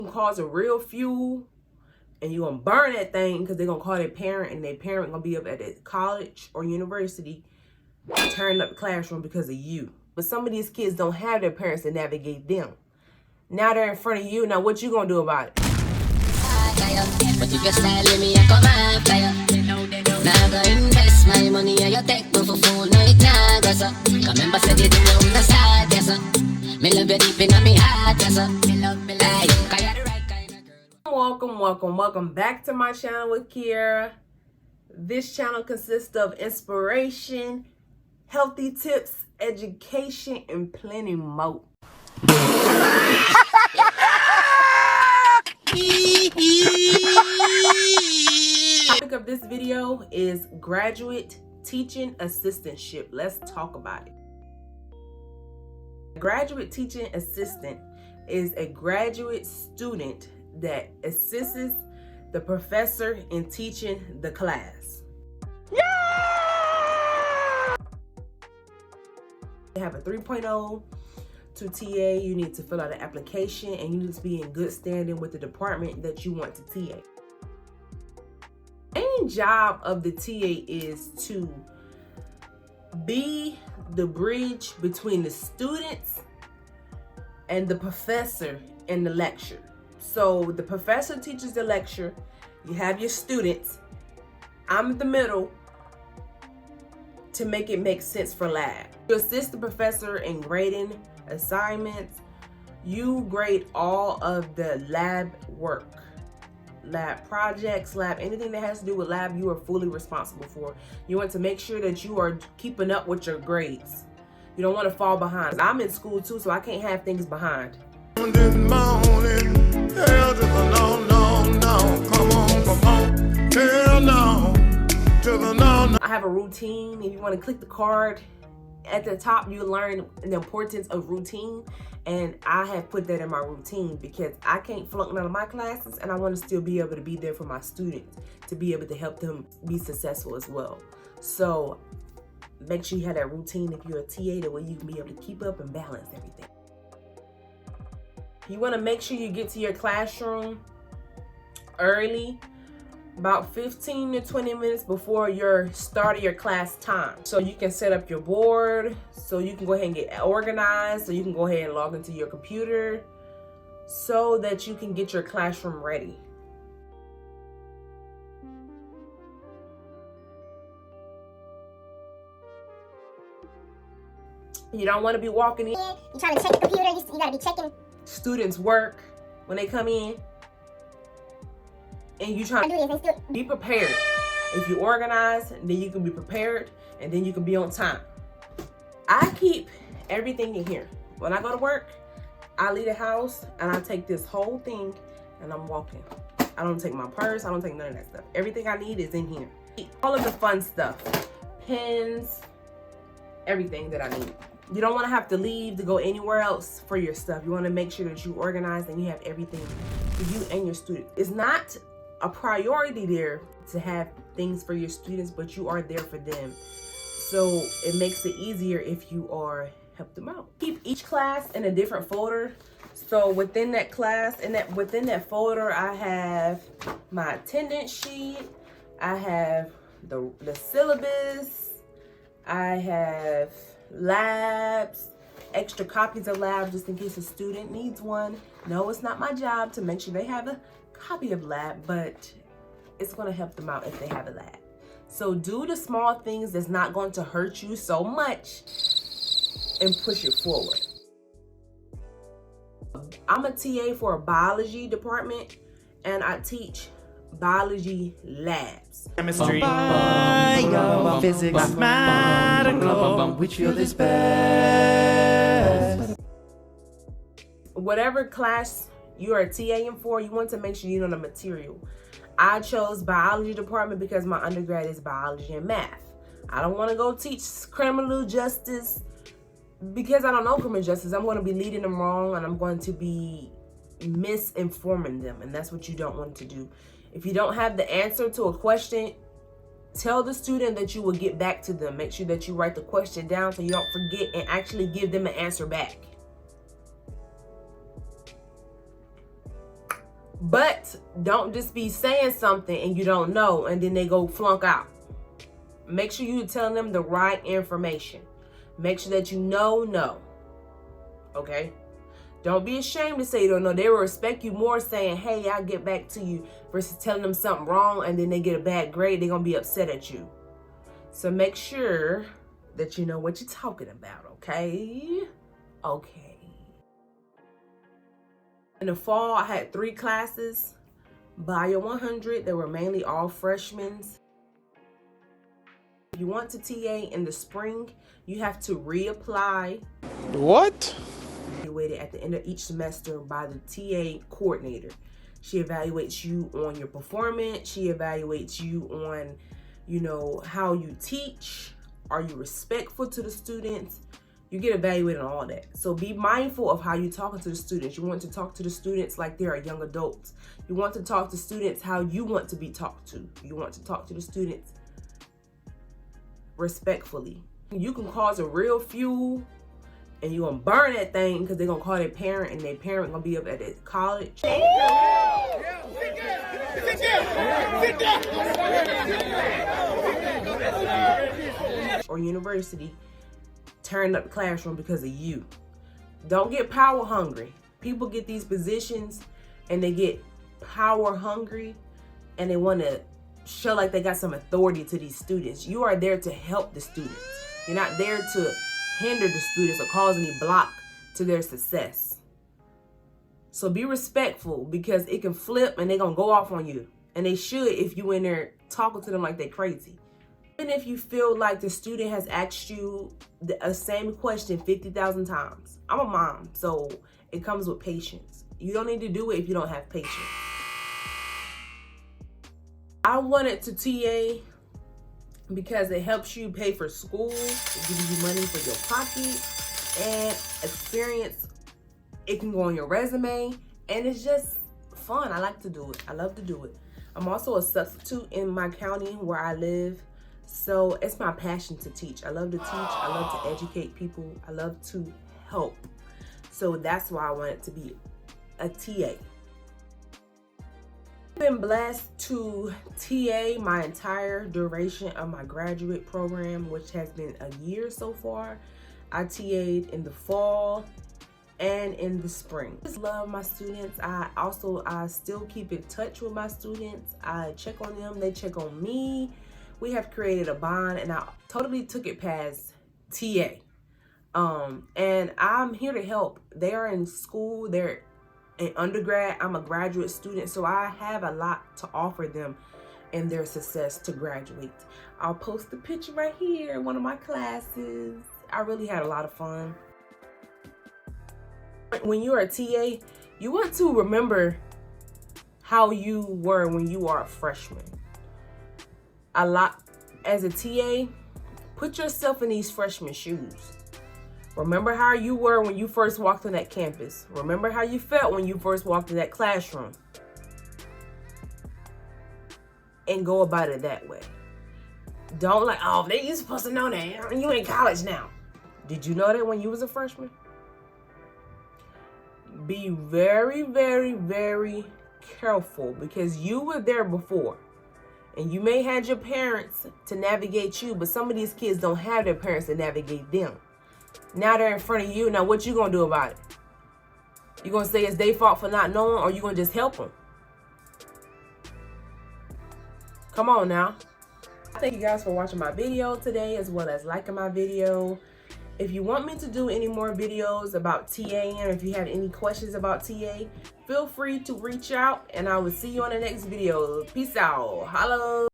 Cause a real fuel, and you're gonna burn that thing because they're gonna call their parent, and their parent gonna be up at the college or university turning up the classroom because of you. But some of these kids don't have their parents to navigate them. Now they're in front of you. Now what you gonna do about it? But if you style me, I come after you. Now go invest my money and you take me for fool. No, it nah go so. Remember said it in the start, yes sir. Me love you deep in my heart, yes sir. Me love me like you, 'cause you're the right kind of girl. Welcome back to my channel with Kiera. This channel consists of inspiration, healthy tips, education, and plenty more. The topic of this video is graduate teaching assistantship. Let's talk about it. A graduate teaching assistant is a graduate student that assists the professor in teaching the class. Yeah! They have a 3.0 to TA. You need to fill out an application, and you need to be in good standing with the department that you want to TA. Main job of the TA is to be the bridge between the students and the professor in the lecture. So the professor teaches the lecture, you have your students, I'm in the middle to make it make sense for lab. You assist the professor in grading assignments. You grade all of the lab work, lab projects, lab, anything that has to do with lab, you are fully responsible for. You want to make sure that you are keeping up with your grades. You don't want to fall behind. I'm in school too, so I can't have things behind. I have a routine. If you want to click the card at the top, you learn the importance of routine, and I have put that in my routine because I can't flunk none of my classes, and I want to still be able to be there for my students, to be able to help them be successful as well. So make sure you have that routine if you're a TA, the way you can be able to keep up and balance everything. You want to make sure you get to your classroom early, about 15 to 20 minutes before your start of your class time. So you can set up your board, so you can go ahead and get organized, so you can go ahead and log into your computer so that you can get your classroom ready. You don't want to be walking in. You're trying to check the computer, you gotta be checking students' work when they come in, and you trying to be prepared. If you organize, then you can be prepared, and then you can be on time. I keep everything in here. When I go to work, I leave the house and I take this whole thing and I'm walking. I don't take my purse, I don't take none of that stuff. Everything I need is in here. All of the fun stuff, pens, everything that I need. You don't want to have to leave to go anywhere else for your stuff. You want to make sure that you organize and you have everything for you and your students. It's not a priority there to have things for your students, but you are there for them. So it makes it easier if you are help them out. Keep each class in a different folder. So within that class and within that folder, I have my attendance sheet. I have the syllabus. I have labs, extra copies of labs just in case a student needs one. No, it's not my job to make sure they have a copy of lab, but it's going to help them out if they have a lab. So do the small things that's not going to hurt you so much and push it forward. I'm a TA for a biology department, and I teach biology labs. Chemistry, bio, physics, mathematical, which field is best? Whatever class you are TAing for, you want to make sure you know the material. I chose biology department because my undergrad is biology and math. I don't want to go teach criminal justice because I don't know criminal justice. I'm going to be leading them wrong, and I'm going to be misinforming them, and that's what you don't want to do. If you don't have the answer to a question, tell the student that you will get back to them. Make sure that you write the question down so you don't forget and actually give them an answer back. But don't just be saying something and you don't know and then they go flunk out. Make sure you're telling them the right information. Make sure that you know. Okay? Don't be ashamed to say you don't know. They will respect you more saying, hey, I'll get back to you, versus telling them something wrong and then they get a bad grade. They're going to be upset at you. So make sure that you know what you're talking about, okay? Okay. In the fall, I had 3 classes. Bio 100, they were mainly all freshmen. If you want to TA in the spring, you have to reapply. What? Evaluated at the end of each semester by the TA coordinator. She evaluates you on your performance. She evaluates you on, how you teach. Are you respectful to the students? You get evaluated on all that. So be mindful of how you're talking to the students. You want to talk to the students like they are young adults. You want to talk to students how you want to be talked to. You want to talk to the students respectfully. You can cause a real feud and you're going to burn that thing because they're going to call their parent and their parent going to be up at the college. Or university, turn up the classroom because of you. Don't get power hungry. People get these positions and they get power hungry and they want to show like they got some authority to these students. You are there to help the students. You're not there to hinder the students or cause any block to their success. So be respectful because it can flip and they're going to go off on you. And they should if you in there talking to them like they crazy. Even if you feel like the student has asked you the same question 50,000 times. I'm a mom, so it comes with patience. You don't need to do it if you don't have patience. I wanted to TA because it helps you pay for school, it gives you money for your pocket, and experience. It can go on your resume, and it's just fun. I like to do it. I love to do it. I'm also a substitute in my county where I live. So it's my passion to teach. I love to teach. I love to educate people. I love to help. So that's why I wanted to be a TA. I've been blessed to TA my entire duration of my graduate program, which has been a year so far. I TA'd in the fall and in the spring. I just love my students. I still keep in touch with my students. I check on them. They check on me. We have created a bond and I totally took it past TA. And I'm here to help. They are in school, they're in undergrad, I'm a graduate student, so I have a lot to offer them in their success to graduate. I'll post the picture right here, one of my classes. I really had a lot of fun. When you're a TA, you want to remember how you were when you are a freshman. As a TA, put yourself in these freshman shoes. Remember how you were when you first walked on that campus. Remember how you felt when you first walked in that classroom. And go about it that way. Don't like, oh, you're supposed to know that. You in college now. Did you know that when you was a freshman? Be very, very, very careful because you were there before. And you may have your parents to navigate you, but some of these kids don't have their parents to navigate them. Now they're in front of you. Now what you gonna do about it? You gonna say it's their fault for not knowing, or you gonna just help them? Come on now. Thank you guys for watching my video today, as well as liking my video. If you want me to do any more videos about TAing, or if you have any questions about TA, feel free to reach out and I will see you on the next video. Peace out. Hello.